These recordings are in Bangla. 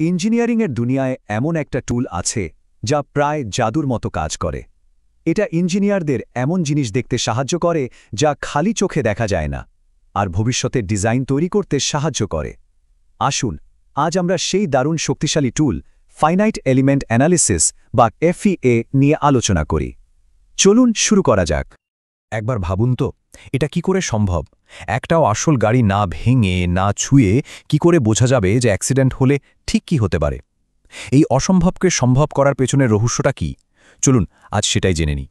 ইঞ্জিনিয়ারিংয়ের দুনিয়ায় এমন একটা টুল আছে যা প্রায় জাদুর মতো কাজ করে। এটা ইঞ্জিনিয়ারদের এমন জিনিস দেখতে সাহায্য করে যা খালি চোখে দেখা যায় না, আর ভবিষ্যতের ডিজাইন তৈরি করতে সাহায্য করে। আসুন আজ আমরা সেই দারুণ শক্তিশালী টুল ফাইনাইট এলিমেন্ট অ্যানালিসিস বা FEA নিয়ে আলোচনা করি। চলুন শুরু করা যাক। একবার ভাবুন তো, এটা কি করে সম্ভব? একটাও আসল গাড়ি না ভেঙে না ছুঁয়ে কি করে বোঝা যাবে যে অ্যাক্সিডেন্ট হলে ঠিক কি হতে পারে? এই অসম্ভবকে সম্ভব করার পেছনের রহস্যটা কি? চলুন আজ সেটাই জেনে নিই।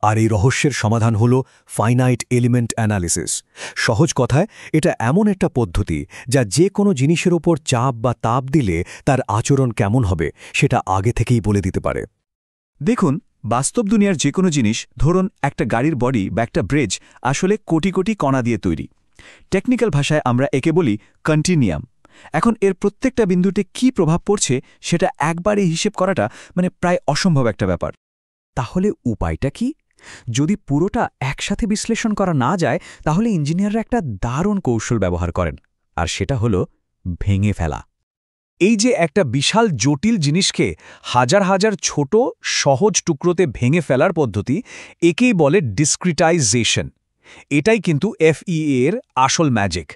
আর এই রহস্যের সমাধান হল ফাইনাইট এলিমেন্ট অ্যানালিসিস। সহজ কথায়, এটা এমন একটা পদ্ধতি যা যে কোনো জিনিসের ওপর চাপ বা তাপ দিলে তার আচরণ কেমন হবে সেটা আগে থেকেই বলে দিতে পারে। দেখুন, বাস্তব দুনিয়ার যে কোনো জিনিস, ধরুন একটা গাড়ির বডি বা একটা ব্রিজ, আসলে কোটি কোটি কণা দিয়ে তৈরি। টেকনিক্যাল ভাষায় আমরা একে বলি কন্টিনিয়াম। এখন এর প্রত্যেকটা বিন্দুতে কি প্রভাব পড়ছে সেটা একবারে হিসেব করাটা প্রায় অসম্ভব একটা ব্যাপার। তাহলে উপায়টা কি? যদি পুরোটা একসাথে বিশ্লেষণ করা না যায়, তাহলে ইঞ্জিনিয়াররা একটা দারুণ কৌশল ব্যবহার করেন, আর সেটা হলো ভেঙে ফেলা। এই যে একটা বিশাল জটিল জিনিসকে হাজার হাজার ছোট সহজ টুকরোতে ভেঙে ফেলার পদ্ধতি, একেই বলে ডিসক্রিটাইজেশন। এটাই কিন্তু FEA এর আসল ম্যাজিক।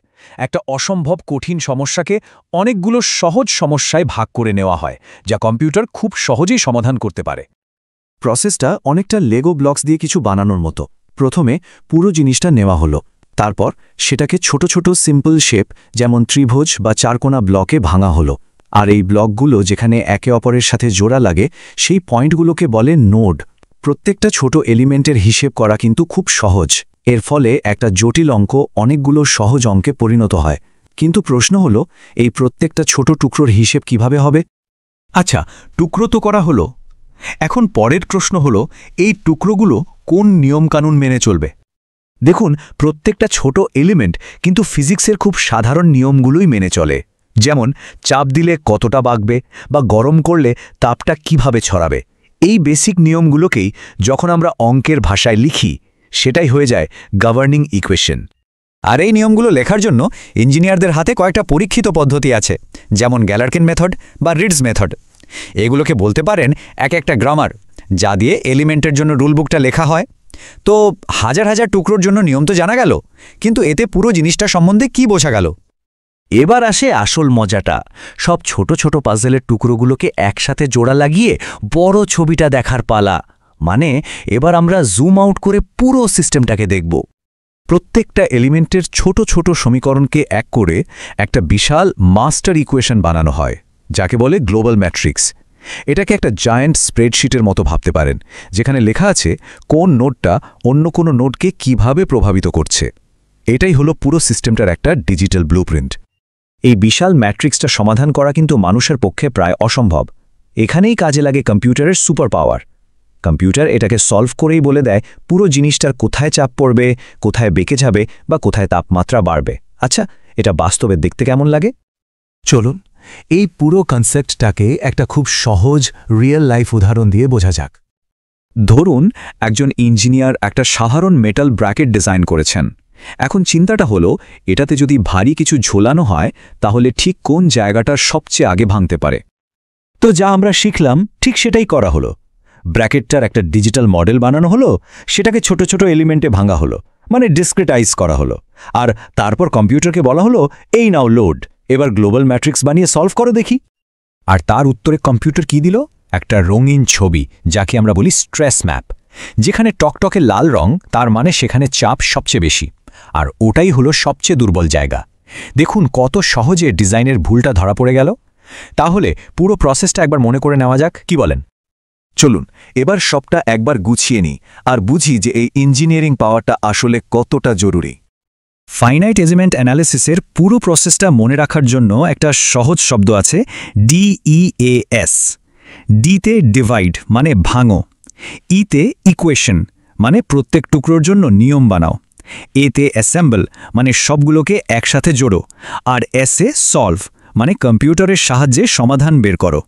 একটা অসম্ভব কঠিন সমস্যাকে অনেকগুলো সহজ সমস্যায় ভাগ করে নেওয়া হয়, যা কম্পিউটার খুব সহজেই সমাধান করতে পারে। প্রসেসটা অনেকটা লেগো ব্লকস দিয়ে কিছু বানানোর মতো। প্রথমে পুরো জিনিসটা নেওয়া হলো, তারপর সেটাকে ছোট ছোট সিম্পল শেপ, যেমন ত্রিভুজ বা চারকোনা ব্লকে ভাঙা হলো। আর এই ব্লকগুলো যেখানে একে অপরের সাথে জোড়া লাগে, সেই পয়েন্টগুলোকে বলে নোড। প্রত্যেকটা ছোট এলিমেন্টের হিসেব করা কিন্তু খুব সহজ। এর ফলে একটা জটিল অঙ্ক অনেকগুলো সহজ অঙ্কে পরিণত হয়। কিন্তু প্রশ্ন হলো, এই প্রত্যেকটা ছোট টুকরোর হিসেব কিভাবে হবে? আচ্ছা, টুকরো তো করা হলো। এখন পরের প্রশ্ন হলো, এই টুকরোগুলো কোন নিয়মকানুন মেনে চলবে? দেখুন, প্রত্যেকটা ছোট এলিমেন্ট কিন্তু ফিজিক্সের খুব সাধারণ নিয়মগুলোই মেনে চলে। যেমন চাপ দিলে কতটা বাঁকবে বা গরম করলে তাপটা কিভাবে ছড়াবে। এই বেসিক নিয়মগুলোকেই যখন আমরা অঙ্কের ভাষায় লিখি, সেটাই হয়ে যায় গভর্নিং ইকুয়েশন। আর এই নিয়মগুলো লেখার জন্য ইঞ্জিনিয়ারদের হাতে কয়েকটা পরীক্ষিত পদ্ধতি আছে, যেমন গ্যালারকিন মেথড বা রিডস মেথড। এগুলোকে বলতে পারেন এক একটা গ্রামার, যা দিয়ে এলিমেন্টের জন্য রুলবুকটা লেখা হয়। তো হাজার হাজার টুকরোর জন্য নিয়ম তো জানা গেল, কিন্তু এতে পুরো জিনিসটা সম্বন্ধে কি বোঝা গেল? এবার আসে আসল মজাটা। সব ছোট ছোট পাজলের টুকরোগুলোকে একসাথে জোড়া লাগিয়ে বড় ছবিটা দেখার পালা। এবার আমরা জুম আউট করে পুরো সিস্টেমটাকে দেখব। প্রত্যেকটা এলিমেন্টের ছোট ছোট সমীকরণকে এক করে একটা বিশাল মাস্টার ইকুয়েশন বানানো হয়, যাকে বলে গ্লোবাল ম্যাট্রিক্স। এটাকে একটা জায়ান্ট স্প্রেডশিটের মতো ভাবতে পারেন, যেখানে লেখা আছে কোন নোডটা অন্য কোনো নোডকে কিভাবে প্রভাবিত করছে। এটাই হলো পুরো সিস্টেমটার একটা ডিজিটাল ব্লুপ্রিন্ট। এই বিশাল ম্যাট্রিক্সটা সমাধান করা কিন্তু মানুষের পক্ষে প্রায় অসম্ভব। এখানেই কাজে লাগে কম্পিউটারের সুপার পাওয়ার। কম্পিউটার এটাকে সলভ করেই বলে দেয় পুরো জিনিসটার কোথায় চাপ পড়বে, কোথায় বেঁকে যাবে বা কোথায় তাপমাত্রা বাড়বে। আচ্ছা, এটা বাস্তবে দেখতে কেমন লাগে? চলুন এই পুরো কনসেপ্টটাকে একটা খুব সহজ রিয়েল লাইফ উদাহরণ দিয়ে বোঝা যাক। ধরুন একজন ইঞ্জিনিয়ার একটা সাধারণ মেটাল ব্র্যাকেট ডিজাইন করেছেন। এখন চিন্তাটা হলো, এটাতে যদি ভারী কিছু ঝোলানো হয়, তাহলে ঠিক কোন জায়গাটা সবচেয়ে আগে ভাঙতে পারে। তো যা আমরা শিখলাম ঠিক সেটাই করা হলো। ব্র্যাকেটটার একটা ডিজিটাল মডেল বানানো হলো, সেটাকে ছোট ছোট এলিমেন্টে ভাঙা হলো, ডিসক্রিটাইজ করা হলো। আর তারপর কম্পিউটারকে বলা হলো, এই নাও লোড, এবার গ্লোবাল ম্যাট্রিক্স বানিয়ে সলভ করো দেখি। আর তার উত্তরে কম্পিউটার কি দিল? একটা রঙিন ছবি, যাকে আমরা বলি স্ট্রেস ম্যাপ। যেখানে টকটকে লাল রং, তার সেখানে চাপ সবচেয়ে বেশি, আর ওটাই হলো সবচেয়ে দুর্বল জায়গা। দেখুন কত সহজে ডিজাইনের ভুলটা ধরা পড়ে গেল। তাহলে পুরো প্রসেসটা একবার মনে করে নেওয়া যাক, কি বলেন? চলুন এবার সবটা একবার গুছিয়ে নিই আর বুঝি যে এই ইঞ্জিনিয়ারিং পাওয়ারটা আসলে কতটা জরুরি। ফাইনাইট এলিমেন্ট অ্যানালিসিসের পুরো প্রসেসটা মনে রাখার জন্য একটা সহজ শব্দ আছে, DEAS। ডিতে ডিভাইড ভাঙো, ইতে ইকুয়েশন প্রত্যেক টুকরোর জন্য নিয়ম বানাও, এতে অ্যাসেম্বল সবগুলোকে একসাথে জোড়ো, আর এসে সলভ কম্পিউটারের সাহায্যে সমাধান বের করো।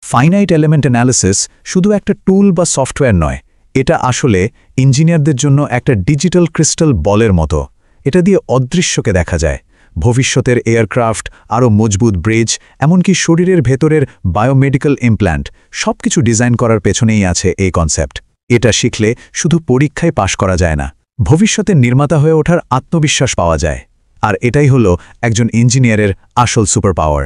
ফাইনাইট এলিমেন্ট অ্যানালিসিস শুধু একটা টুল বা সফটওয়্যার নয়, এটা আসলে ইঞ্জিনিয়ারদের জন্য একটা ডিজিটাল ক্রিস্টাল বলের মতো। এটা দিয়ে অদৃশ্যকে দেখা যায়, ভবিষ্যতের এয়ারক্রাফট, আরও মজবুত ব্রিজ, এমনকি শরীরের ভেতরের বায়োমেডিক্যাল ইমপ্ল্যান্ট সবকিছু ডিজাইন করার পেছনেই আছে এই কনসেপ্ট। এটা শিখলে শুধু পরীক্ষায় পাশ করা যায় না, ভবিষ্যতের নির্মাতা হয়ে ওঠার আত্মবিশ্বাস পাওয়া যায়। আর এটাই হলো একজন ইঞ্জিনিয়ারের আসল সুপার পাওয়ার।